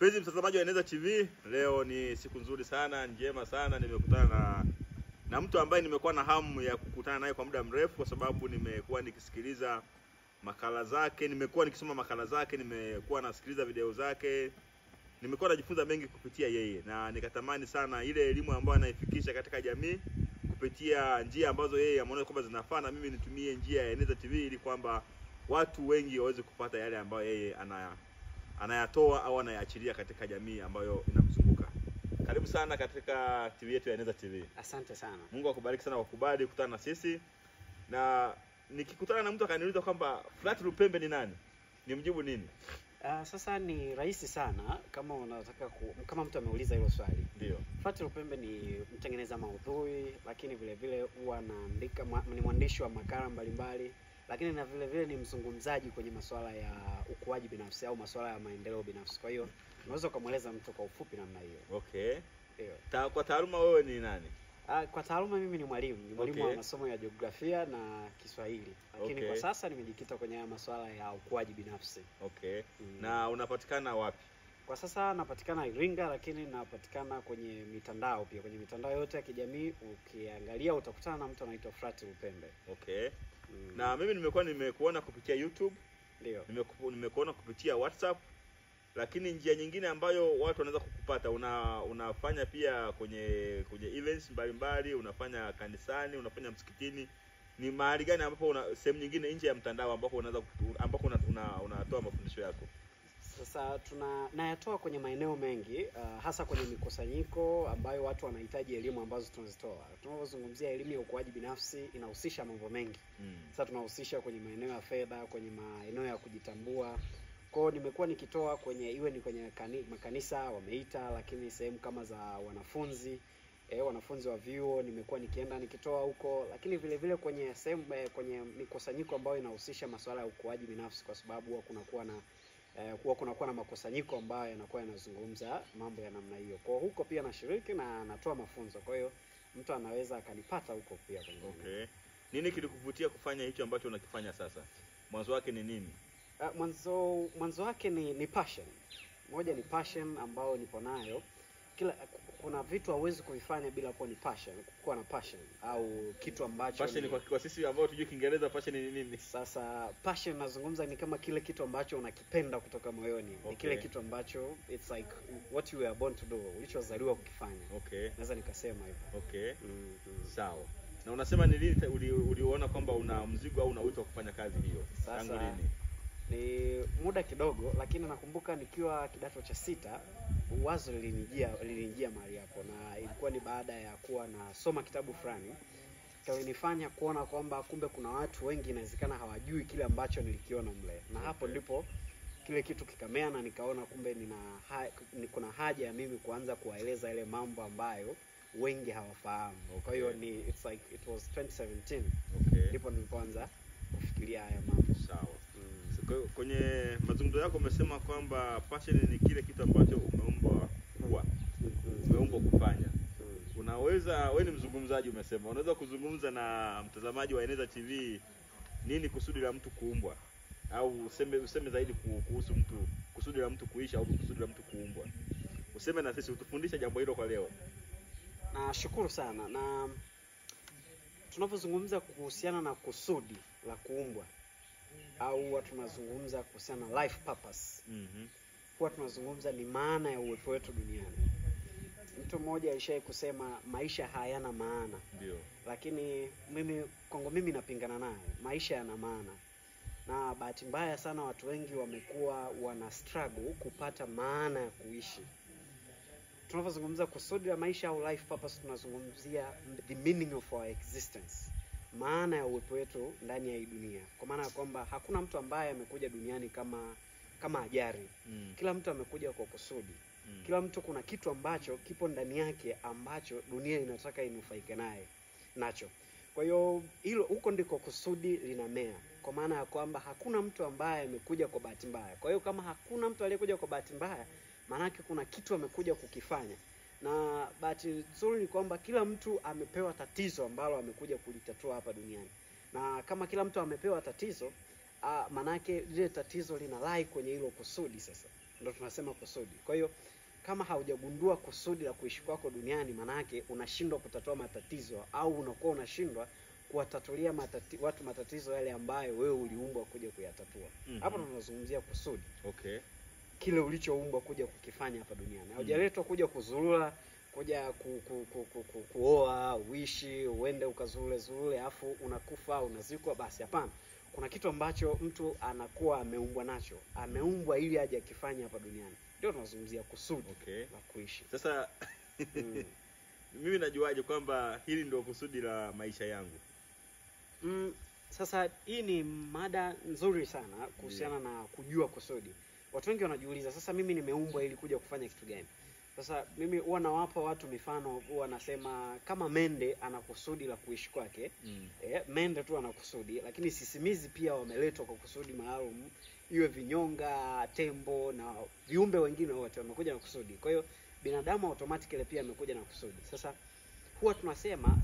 Mpenzi mtazamaji wa Eneza TV, leo ni siku nzuri sana, njema sana. Nimekutana na mtu ambaye nimekuwa na hamu ya kukutana naye kwa muda mrefu, kwa sababu nimekuwa nikisikiliza makala zake, nimekuwa nikisoma makala zake, nimekuwa nasikiliza video zake, nimekuwa najifunza mengi kupitia yeye, na nikatamani sana ile elimu ambayo anaifikisha katika jamii kupitia njia ambazo yeye ameona kwamba zinafaa, na mimi nitumie njia ya Eneza TV ili kwamba watu wengi waweze kupata yale ambayo yeye anayatoa au anayaachilia katika jamii ambayo inamzunguka. Karibu sana katika TV yetu ya Eneza TV. Asante sana. Mungu akubariki sana kwa kubali kukutana na sisi. Na nikikutana na mtu akaniuliza kwamba Frat Lupembe ni nani, nimjibu nini? Sasa ni rahisi sana kama unataka kama mtu ameuliza hilo swali. Ndio. Frat Lupembe ni mtengeneza maudhui, lakini vile vile huwa anaandika, ni mwandishi wa makala mbalimbali, lakini na vile vile ni mzungumzaji kwenye masuala ya ukuaji binafsi au masuala ya maendeleo binafsi. Kwa hiyo unaweza kumueleza mtu kwa ufupi namna hiyo. Okay. Ndio. Kwa taaluma wewe ni nani? Kwa taaluma mimi ni mwalimu. Ni mwalimu Okay. wa masomo ya jiografia na Kiswahili. Lakini Okay. kwa sasa nimejikita kwenye masuala ya ukuaji binafsi. Okay. Na unapatikana wapi? Kwa sasa napatikana Iringa, lakini napatikana kwenye mitandao pia. Kwenye mitandao yote ya kijamii ukiangalia utakutana na mtu anaitwa Frat Lupembe. Okay. Na mimi nimekuona kupitia YouTube. Ndio. Nimekuona kupitia WhatsApp. Lakini njia nyingine ambayo watu wanaweza kukupata, unafanya pia kwenye events mbalimbali, unafanya kanisani, unafanya msikitini. Ni mahali gani ambapo sehemu nyingine nje ya mtandao ambapo unatoa mafundisho yako? Sasa nayatoa kwenye maeneo mengi, hasa kwenye mikusanyiko ambayo watu wanahitaji elimu ambazo tunazitoa. Tunapozungumzia elimu ya ukuaji binafsi inahusisha mambo mengi. Sasa tunahusisha kwenye maeneo ya fedha, kwenye maeneo ya kujitambua. Kwa hiyo nimekuwa nikitoa iwe ni kwenye makanisa wameita, lakini sehemu kama za wanafunzi wa vyuo nimekuwa nikienda nikitoa huko, lakini vile vile kwenye sehemu kwenye mikusanyiko ambayo inahusisha masuala ya ukuaji binafsi, kwa sababu huwa kunakuwa na makusanyiko ambayo yanakuwa yanazungumza mambo ya namna hiyo. Kwa huko pia nashiriki na natoa mafunzo. Kwa hiyo mtu anaweza akanipata huko pia kwenye. Okay. Nini kilikuvutia kufanya hicho ambacho unakifanya sasa? Mwanzo wake ni nini? Mwanzo wake ni passion. Moja ni passion ambayo nipo nayo. Kuna vitu hauwezi kuvifanya bila kuwa na passion au kitu ambacho passion kwa sisi ambao tujui Kiingereza passion ni nini? Sasa passion nazungumza ni kama kile kitu ambacho unakipenda kutoka moyoni. Okay. Ni kile kitu ambacho it's like what you were born to do, ulichozaliwa kukifanya. Okay. Naweza nikasema hivyo. Okay. Sawa. Na unasema ni lini uliona kwamba una mzigo au una wito wa kufanya kazi hiyo? Tangu lini? Ni muda kidogo, lakini nakumbuka nikiwa kidato cha 6 wazo lilinijia mahali hapo, na ilikuwa ni baada ya kuwa nasoma kitabu fulani kalinifanya kuona kwamba kumbe kuna watu wengi inawezekana hawajui kile ambacho nilikiona mle. Na hapo ndipo kile kitu kikamea, na nikaona kumbe kuna haja ya mimi kuanza kuwaeleza ile mambo ambayo wengi hawafahamu. Okay. Kwa hiyo it was 2017. Okay. Ndipo nilipoanza kufikiria haya mambo. Sawa. Kwenye mazungumzo yako umesema kwamba passion ni kile kitu ambacho umeumbwa kufanya. Wewe ni mzungumzaji, umesema unaweza kuzungumza na mtazamaji wa Eneza TV nini kusudi la mtu kuumbwa, au useme zaidi kuhusu kusudi la mtu kuishi au kusudi la mtu kuumbwa. Useme na sisi, utufundisha jambo hilo kwa leo. Nashukuru sana. Na tunapozungumza kuhusiana na kusudi la kuumbwa au watu tunazungumza kuhusiana na life purpose. Huwa tunazungumza ni maana ya uwepo wetu duniani. Mtu mmoja alishawahi kusema maisha hayana maana. Ndio. Lakini mimi napingana naye. Maisha yana maana. Na bahati mbaya sana watu wengi wamekuwa wana struggle kupata maana ya kuishi. Tunapozungumza kusudi la maisha au life purpose, tunazungumzia the meaning of our existence. Maana ya uwepo wetu ndani ya hii dunia. Kwa maana kwamba hakuna mtu ambaye amekuja duniani kama ajari. Kila mtu amekuja kwa kusudi. Kila mtu kuna kitu ambacho kipo ndani yake ambacho dunia inataka inufaike nacho. Kwa hiyo huko ndiko kusudi linamea. Kwa maana ya kwamba hakuna mtu ambaye amekuja kwa bahati mbaya. Kwa hiyo kama hakuna mtu aliyekuja kwa bahati mbaya, maana yake kuna kitu amekuja kukifanya. Na bahati nzuri ni kwamba kila mtu amepewa tatizo ambalo amekuja kulitatua hapa duniani. Na kama kila mtu amepewa tatizo, maana yake ile tatizo linalai kwenye hilo kusudi sasa. ndio tunasema kusudi. Kwa hiyo kama haujagundua kusudi la kuishi kwako duniani, maana yake unashindwa kutatua matatizo, au unakuwa unashindwa kuwatatulia watu matatizo yale ambayo wewe uliumbwa kuja kuyatatua. Hapo tunazungumzia kusudi. Okay. Kile ulichoumbwa kuja kukifanya hapa duniani. Haujaletwa kuja kuzurura, kuja kuoa, uishi, uende ukazurule afu unakufa, unazikwa, basi hapana. Kuna kitu ambacho mtu anakuwa ameumbwa nacho. Ameumbwa ili aje akifanya hapa duniani. Ndio tunazungumzia kusudi la kuishi. Sasa mimi najuaje kwamba hili ndio kusudi la maisha yangu? Sasa hii ni mada nzuri sana kuhusiana na kujua kusudi. Watu wengi wanajiuliza, sasa mimi nimeumbwa ili kuja kufanya kitu gani? Sasa mimi huwa nawapa watu mifano, huwa nasema kama mende ana kusudi la kuishi kwake. Mende tu ana kusudi, lakini sisimizi pia wameletwa kwa kusudi maalum. Iwe vinyonga, tembo na viumbe wengine wote wamekuja na kusudi. Kwa hiyo binadamu automatically pia amekuja na kusudi. Sasa huwa tunasema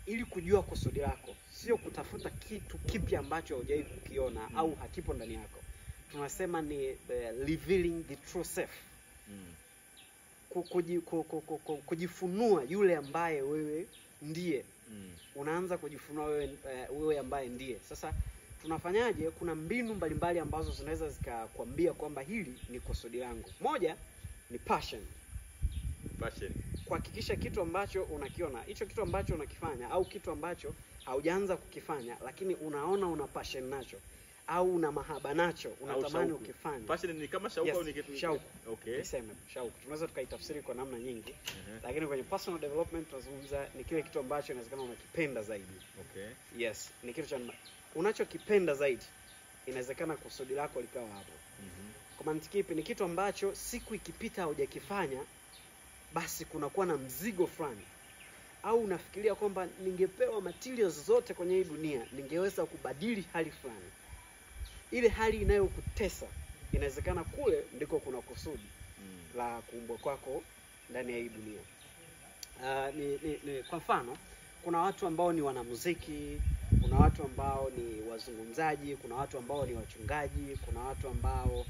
ili kujua kusudi lako, sio kutafuta kitu kipya ambacho hujawahi kukiona au hakipo ndani yako. Tunasema ni revealing the true self. Kujifunua yule ambaye wewe ndiye. Unaanza kujifunua wewe ambaye ndiye. Sasa tunafanyaje? Kuna mbinu mbalimbali ambazo zinaweza zikakwambia kwamba hili ni kusudi langu. Moja ni passion. Kuhakikisha kitu ambacho unakiona, hicho kitu ambacho unakifanya au kitu ambacho haujaanza kukifanya lakini unaona una passion nacho au una mahaba nacho, unatamani ukifanye. Passion ni kama shauku au ni kitu? Shauku. Okay. Niseme shauku. Tunaweza tukaitafsiri kwa namna nyingi. Lakini kwenye personal development tunazungumza ni kile kitu ambacho inawezekana unakipenda zaidi. Okay. Yes, ni kitu cha unachokipenda zaidi. Inawezekana kusudi lako likawa hapo. Kwa mantiki ipi? Ni kitu ambacho siku ikipita hujakifanya, basi kunakuwa na mzigo fulani. Au unafikiria kwamba ningepewa materials zote kwenye hii dunia, ningeweza kubadili hali fulani. Ile hali inayokutesa, inawezekana kule ndiko kuna kusudi la kuumbwa kwako ndani ya hii dunia. Kwa mfano, kuna watu ambao ni wanamuziki, kuna watu ambao ni wazungumzaji, kuna watu ambao ni wachungaji, kuna watu ambao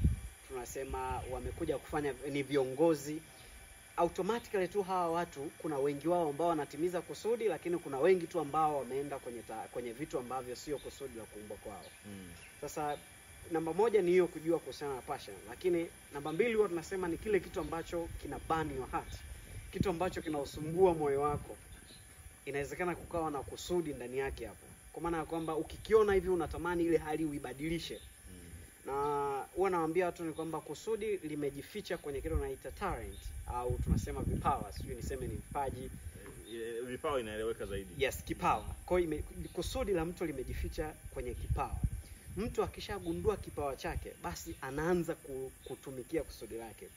tunasema wamekuja kufanya ni viongozi. Automatically tu hawa watu, kuna wengi wao ambao wanatimiza kusudi, lakini kuna wengi tu ambao wameenda kwenye vitu ambavyo sio kusudi la kuumbwa kwao. Sasa namba moja ni hiyo, kujua kuhusiana na passion. Lakini namba mbili huwa tunasema ni kile kitu ambacho kina burn your heart. Kitu ambacho kinausumbua moyo wako. Inawezekana kukawa na kusudi ndani yake hapo. Kwa maana ya kwamba ukikiona hivi unatamani ile hali uibadilishe. Na huwa nawaambia watu ni kwamba kusudi limejificha kwenye kitu tunaita talent au tunasema vipawa. Sijui niseme ni vipaji. Vipawa inaeleweka zaidi. Yes, kipawa. Kwa hiyo kusudi la mtu limejificha kwenye kipawa. Mtu akishagundua kipawa chake, basi anaanza kutumikia kusudi lake.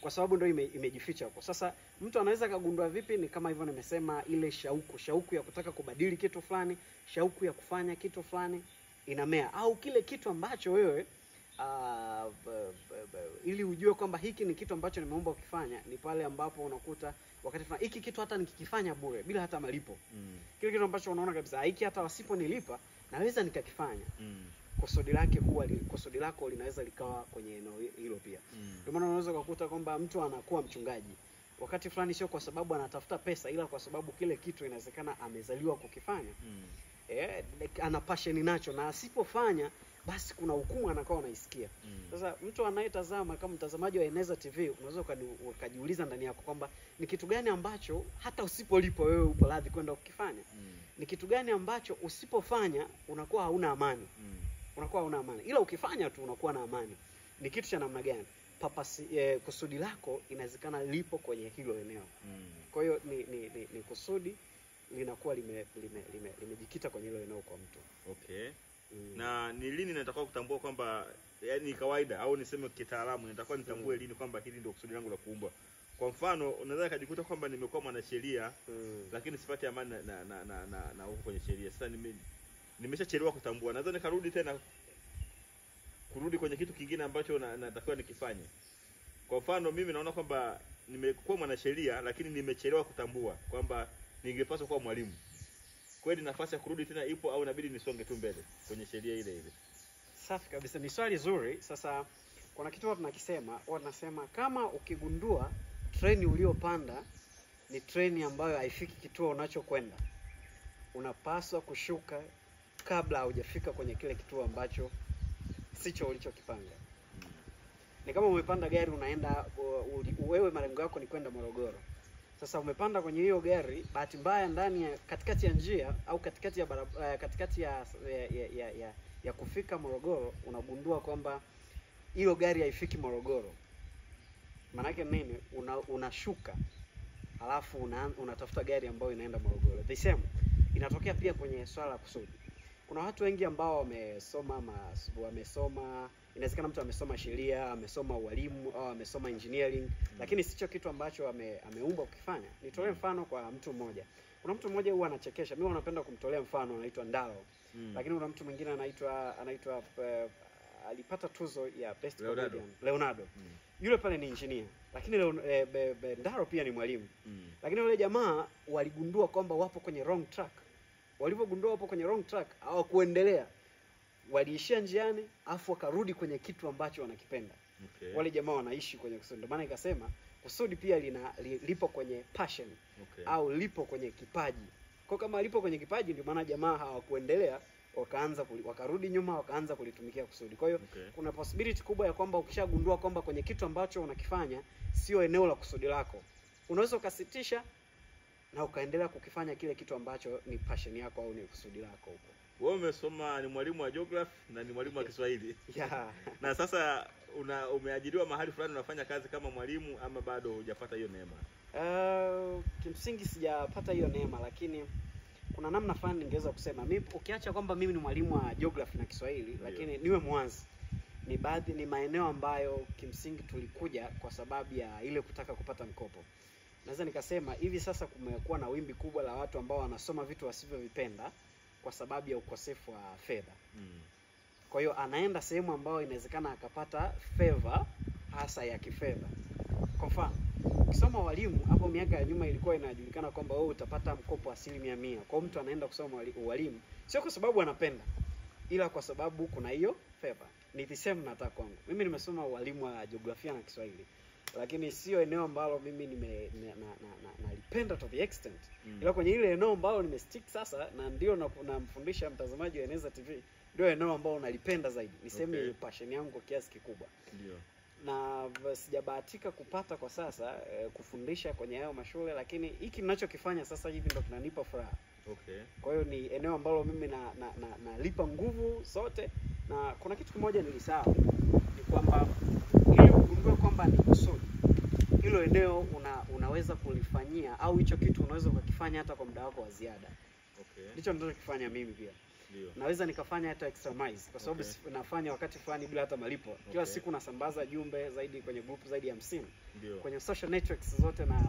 Kwa sababu ndio imejificha huko. Sasa mtu anaweza kugundua vipi? Ni kama hivyo nimesema, ile shauku ya kutaka kubadili kitu fulani, shauku ya kufanya kitu fulani inamea, au kile kitu ambacho wewe ili ujue kwamba hiki ni kitu ambacho nimeomba ukifanya, ni pale ambapo unakuta wakati fulani hiki kitu hata nikikifanya bure bila hata malipo. Kile kitu ambacho unaona kabisa hiki hata wasiponilipa naweza nikakifanya. Kusudi lako linaweza likawa kwenye eneo hilo pia. Ndio maana unaweza kukuta kwamba mtu anakuwa mchungaji wakati fulani, sio kwa sababu anatafuta pesa, ila kwa sababu kile kitu inawezekana amezaliwa kukifanya. Ana passion nacho, na asipofanya basi kuna hukumu anakuwa anaisikia. Sasa mtu anayetazama, kama mtazamaji wa Eneza TV, unaweza ukajiuliza ndani yako kwamba ni kitu gani ambacho hata usipolipo wewe upo radhi kwenda kukifanya. Ni kitu gani ambacho usipofanya unakuwa hauna amani. Unakuwa hauna amani, ila ukifanya tu unakuwa na amani. Ni kitu cha namna gani? Kusudi lako inawezekana lipo kwenye hilo eneo. Kwa hiyo ni kusudi linakuwa limejikita kwenye hilo eneo kwa mtu. Okay. Na ni lini natakiwa kutambua kwamba, yani kawaida au niseme kitaalamu, natakiwa nitambue lini kwamba hili ndio kusudi langu la kuumbwa? Kwa mfano, unaweza kujikuta kwamba nimekuwa mwanasheria lakini sipati amani na huko kwenye sheria. Sasa nimeshachelewa kutambua. Naweza nikarudi tena kwenye kitu kingine ambacho natakiwa nikifanye. Kwa mfano, mimi naona kwamba nimekuwa mwanasheria lakini nimechelewa kutambua kwamba ningepaswa kuwa mwalimu. Kweli nafasi ya kurudi tena ipo au inabidi nisonge tu mbele kwenye sheria ile ile? Safi kabisa, ni swali zuri. Sasa kuna kitu tunakisema, wanasema kama ukigundua treni uliopanda ni treni ambayo haifiki kituo unachokwenda, unapaswa kushuka kabla haujafika kwenye kile kituo ambacho sicho ulichokipanga. Ni kama umepanda gari unaenda, wewe malengo yako ni kwenda Morogoro. Sasa umepanda kwenye hiyo gari, bahati mbaya ndani ya katikati ya njia au katikati ya katikati ya kufika Morogoro unagundua kwamba hiyo gari haifiki Morogoro. Maana yake nini? Unashuka alafu unatafuta gari ambayo inaenda Morogoro. The same inatokea pia kwenye swala la kusudi. Kuna watu wengi ambao wamesoma, inawezekana mtu amesoma sheria, amesoma ualimu au amesoma engineering, lakini sicho kitu ambacho ameumbwa kukifanya. Nitolee mfano kwa mtu mmoja. Kuna mtu mmoja huwa anachekesha. Mimi napenda kumtolea mfano, anaitwa Ndaro. Lakini kuna mtu mwingine anaitwa alipata tuzo ya best comedian, Leonardo. Yule pale ni engineer, lakini Ndaro pia ni mwalimu. Lakini wale jamaa waligundua kwamba wapo kwenye wrong track. Walipogundua wapo kwenye wrong track, hawakuendelea. Waliishia njiani, afu wakarudi kwenye kitu ambacho wanakipenda. Okay. Wale jamaa wanaishi kwenye kusudi. Ndio maana nikasema kusudi pia lipo kwenye passion. Okay. Au lipo kwenye kipaji. Kwa kama lipo kwenye kipaji, ndio maana jamaa hawakuendelea, wakarudi nyuma, wakaanza kulitumikia kusudi. Kwa hiyo kuna possibility kubwa ya kwamba ukishagundua kwamba kwenye kitu ambacho unakifanya sio eneo la kusudi lako, unaweza ukasitisha na ukaendelea kukifanya kile kitu ambacho ni passion yako au ni kusudi lako huko. Wewe umesoma, ni mwalimu wa geography na ni mwalimu wa Kiswahili. Yeah. Na sasa umeajiriwa mahali fulani unafanya kazi kama mwalimu ama bado hujapata hiyo neema? Kimsingi sijapata hiyo neema, lakini kuna namna fulani ningeweza kusema. Mimi ukiacha kwamba mimi ni mwalimu wa geography na Kiswahili, lakini niwe mwanzi. Ni maeneo ambayo kimsingi tulikuja kwa sababu ya ile kutaka kupata mkopo. Naweza nikasema hivi sasa kumekuwa na wimbi kubwa la watu ambao wanasoma vitu wasivyovipenda kwa sababu ya ukosefu wa fedha. Kwa hiyo anaenda sehemu ambayo inawezekana akapata favor hasa ya kifedha. Kwa mfano, ukisoma walimu hapo miaka ya nyuma ilikuwa inajulikana kwamba wewe utapata mkopo 100%. Kwa mtu anaenda kusoma walimu sio kwa sababu anapenda, ila kwa sababu kuna hiyo favor. Ni the same nataka kwangu. Mimi nimesoma walimu wa jiografia na Kiswahili, lakini sio eneo ambalo mimi nalipenda to the extent. Ila kwenye ile eneo ambalo nimestick sasa na ndio namfundisha mtazamaji wa Eneza TV, ndio eneo ambalo nalipenda zaidi. Ni sehemu ya passion yangu kwa kiasi kikubwa. Ndio. Na sijabahatika kupata kwa sasa kufundisha kwenye hayo mashule, lakini hiki ninachokifanya sasa hivi ndio kinanipa furaha. Okay. Kwa hiyo ni eneo ambalo mimi nalipa nguvu zote. Na kuna kitu kimoja nilisahau, ni kwamba ili ugundue kwamba ni kusudi, hilo eneo unaweza kulifanyia, au hicho kitu unaweza kukifanya hata kwa muda wako wa ziada. Okay. Ndicho ninachokifanya mimi pia. Ndio. Naweza nikafanya hata extra miles kwa sababu nafanya wakati fulani bila hata malipo. Kila siku nasambaza jumbe zaidi kwenye group zaidi ya 50. Ndio. Kwenye social networks zote na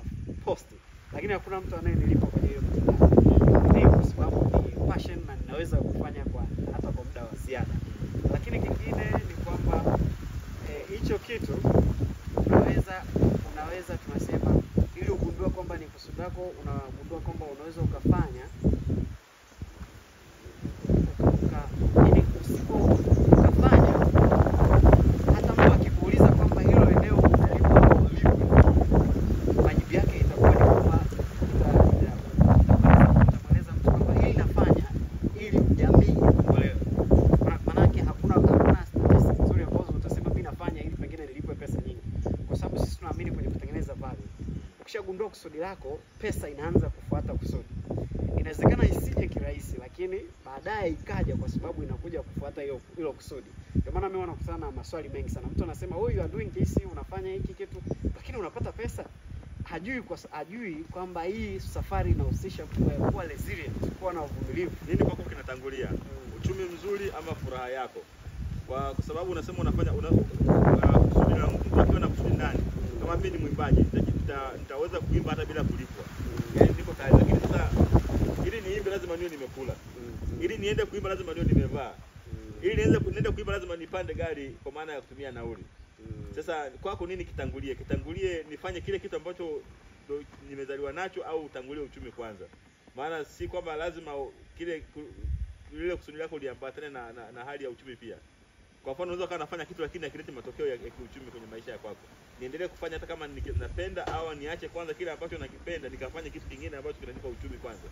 post. Lakini hakuna mtu anayenilipa kwenye hiyo mtandao. Ni kwa sababu ni passion na ninaweza kufanya hata kwa muda wa ziada. Lakini kingine ni kwamba hicho kitu unaweza tunasema, ili ugundue kwamba ni kusudi lako, unagundua kwamba unaweza ukafanya ukafanya hata mtu akikuuliza kwamba hilo eneo unalipo majibu yake itakuwa ni kwamba utamweleza mtu kwamba hili nafanya ili jamii ikombolewe. Maana yake hakuna statistics nzuri ambazo utasema mimi nafanya ili pengine nilipwe pesa nyingi, kwa sababu sisi tunaamini kwenye kutengeneza value. Ukishagundua kusudi lako, pesa inaanza kufuata kusudi. Inawezekana isije kirahisi, lakini baadaye ikaja kwa sababu inakuja kufuata hilo kusudi. Ndio maana mimi wanakutana na maswali mengi sana. Mtu anasema, "Oh, you are doing this, unafanya hiki kitu, lakini unapata pesa." Hajui kwamba hii safari inahusisha kuwa resilient, kuwa na uvumilivu. Nini kwako kinatangulia? Uchumi mzuri ama furaha yako? Kwa sababu unasema unafanya kusudi la mtu akiwa na kusudi ndani. Kama mimi ni mwimbaji, nitaweza kuimba hata bila kulipwa. Yaani niko tayari, lakini sasa ili niimbe lazima niwe nimekula. Ili niende kuimba lazima niwe nimevaa. Ili niende kuimba lazima nipande gari kwa maana ya kutumia nauli. Sasa kwako nini kitangulie? Kitangulie nifanye kile kitu ambacho nimezaliwa nacho, au utangulie uchumi kwanza? Maana si kwamba lazima ile kusudi lako liambatane na hali ya uchumi pia. Kwa mfano unaweza kuwa nafanya kitu lakini hakileti matokeo ya kiuchumi kwenye maisha yako. Niendelee kufanya hata kama napenda, au niache kwanza kile ambacho nakipenda nikafanye kitu kingine ambacho kinanipa uchumi kwanza.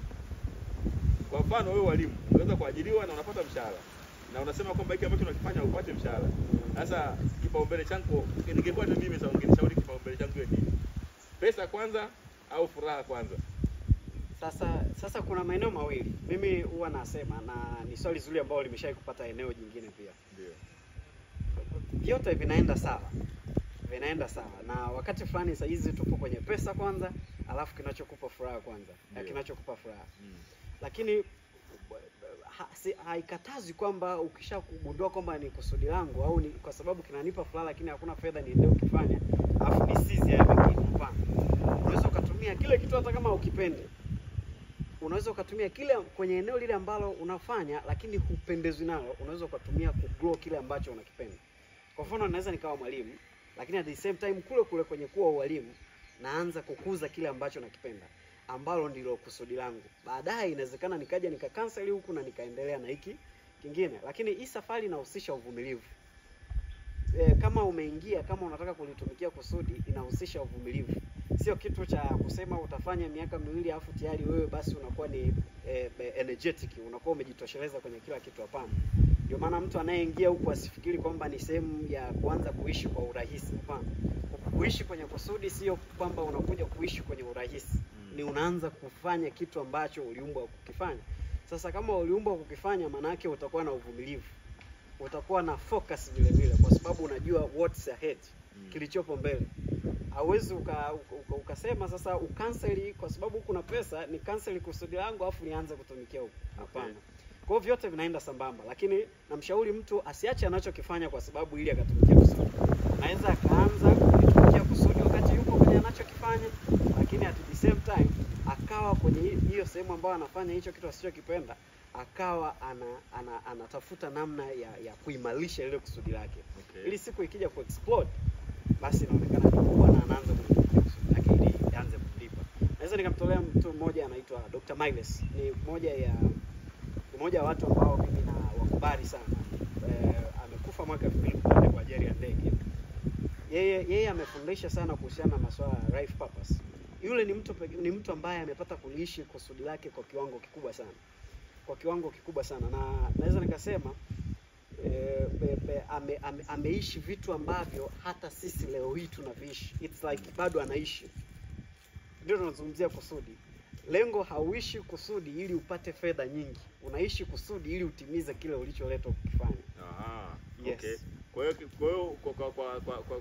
Kwa mfano wewe walimu, unaweza kuajiriwa na unapata mshahara. Na unasema kwamba hiki ambacho unakifanya upate mshahara. Sasa kipaumbele changu ningekuwa ni mimi sasa ungenishauri kipaumbele changu ni nini? Pesa kwanza au furaha kwanza? Sasa kuna maeneo mawili. Mimi huwa nasema, na ni swali zuri ambalo limeshawahi kupata eneo jingine pia. Ndio. Vyote vinaenda sawa. Vinaenda sawa. Na wakati fulani sasa hizi tupo kwenye pesa kwanza, alafu kinachokupa furaha kwanza. Kinachokupa furaha. Lakini haikatazi kwamba ukishakugundua kwamba ni kusudi langu au ni kwa sababu kinanipa furaha lakini hakuna fedha niendelee ukifanya, alafu ni sisi haya mengine. Hapana. Unaweza ukatumia kile kitu hata kama ukipende. Unaweza ukatumia kile kwenye eneo lile ambalo unafanya lakini hupendezwi nalo, unaweza ukatumia kugrow kile ambacho unakipenda. Kwa mfano naweza nikawa mwalimu, lakini at the same time kule kwenye kuwa walimu naanza kukuza kile ambacho nakipenda, ambalo ndilo kusudi langu. Baadaye inawezekana nikaja nikakanseli huku na nikaendelea na hiki kingine. Lakini hii safari inahusisha uvumilivu. Kama umeingia, kama unataka kulitumikia kusudi, inahusisha uvumilivu. Sio kitu cha kusema utafanya miaka 2 afu tayari wewe basi unakuwa ni energetic, unakuwa umejitosheleza kwenye kila kitu. Hapana. Ndio maana mtu anayeingia huku asifikiri kwamba ni sehemu ya kuanza kuishi kwa urahisi. Hapana. Kuishi kwenye kusudi sio kwamba unakuja kuishi kwenye urahisi. Ni unaanza kufanya kitu ambacho uliumbwa kukifanya. Sasa kama uliumbwa kukifanya, maana yake utakuwa na uvumilivu. Utakuwa na focus vile vile kwa sababu unajua what's ahead, kilichopo mbele. Hauwezi ukasema sasa ukanseli kwa sababu kuna pesa, ni cancel kusudi langu afu nianze kutumikia huko. Hapana. Kwa hiyo vyote vinaenda sambamba, lakini namshauri mtu asiache anachokifanya kwa sababu ili akatumikia kusudi. Anaweza akaanza kutumikia kusudi wakati yupo kwenye anachokifanya, lakini at the same time akawa kwenye hiyo sehemu ambayo anafanya hicho kitu asichokipenda, akawa anatafuta namna ya kuimarisha ile kusudi lake. Ili siku ikija ku explode basi inaonekana ni kubwa na anaanza kutumikia kusudi lake ili aanze kulipa. Naweza nikamtolea mtu mmoja anaitwa Dr. Miles. Ni mmoja wa watu ambao mimi na wakubali sana. Amekufa mwaka 2014 kwa ajali ya ndege. Yeye amefundisha sana kuhusiana na masuala ya life purpose. Yule ni mtu ambaye amepata kuliishi kusudi lake kwa kiwango kikubwa sana. Kwa kiwango kikubwa sana, na naweza nikasema ameishi vitu ambavyo hata sisi leo hii tunaviishi. It's like bado anaishi. Ndio tunazungumzia kusudi. Lengo hauishi kusudi ili upate fedha nyingi. Unaishi kusudi ili utimize kile ulicholetwa kukifanya. Aha. Yes. Okay. Kwa hiyo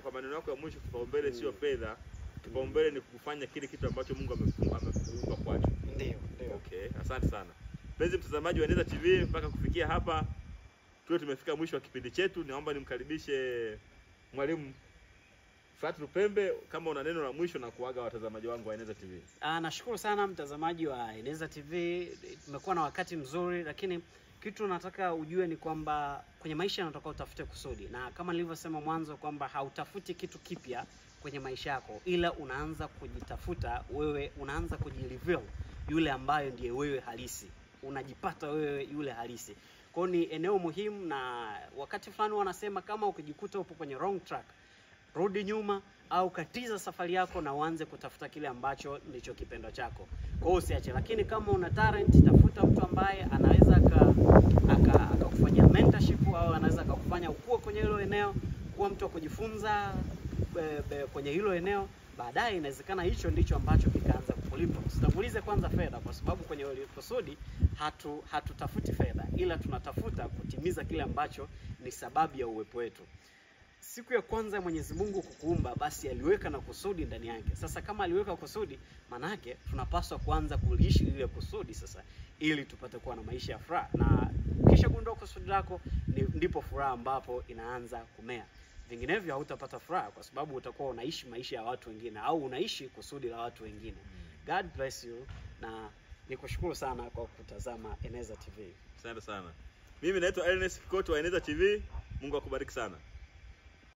kwa maneno yako ya mwisho, kipaumbele sio fedha. Kipaumbele ni kufanya kile kitu ambacho Mungu amekuumba kwacho. Ndio. Okay, asante sana. Mpenzi mtazamaji wa Eneza TV, mpaka kufikia hapa tumefika mwisho wa kipindi chetu. Naomba nimkaribishe Mwalimu Frat Lupembe kama una neno la mwisho na kuaga watazamaji wangu wa Eneza TV. Nashukuru sana mtazamaji wa Eneza TV. Tumekuwa na wakati mzuri, lakini kitu nataka ujue ni kwamba kwenye maisha unataka utafute kusudi. Na kama nilivyosema mwanzo kwamba hautafuti kitu kipya kwenye maisha yako, ila unaanza kujitafuta wewe, unaanza kujireveal yule ambaye ndiye wewe halisi. Unajipata wewe yule halisi. Kwa hiyo ni eneo muhimu, na wakati fulani wanasema kama ukijikuta upo kwenye wrong track, rudi nyuma au katiza safari yako na uanze kutafuta kile ambacho ndicho kipendo chako. Kwa hiyo usiache. Lakini kama una talent, tafuta mtu ambaye anaweza akakufanyia mentorship au anaweza akakufanya ukue kwenye hilo eneo, kuwa mtu wa kujifunza kwenye hilo eneo. Baadaye inawezekana hicho ndicho ambacho kikaanza kukulipa. Usitangulize kwanza fedha, kwa sababu kwenye kusudi hatutafuti fedha, ila tunatafuta kutimiza kile ambacho ni sababu ya uwepo wetu. Siku ya kwanza Mwenyezi Mungu kukuumba, basi aliweka na kusudi ndani yake. Sasa kama aliweka kusudi, maana yake tunapaswa kuanza kuliishi lile kusudi sasa, ili tupate kuwa na maisha ya furaha. Na kisha gundua kusudi lako, ndipo furaha ambapo inaanza kumea. Vinginevyo hautapata furaha, kwa sababu utakuwa unaishi maisha ya watu wengine au unaishi kusudi la watu wengine. God bless you, na nikushukuru sana kwa kutazama Eneza TV. Asante sana. Mimi naitwa Ernest Kikoti wa Eneza TV. Mungu akubariki sana.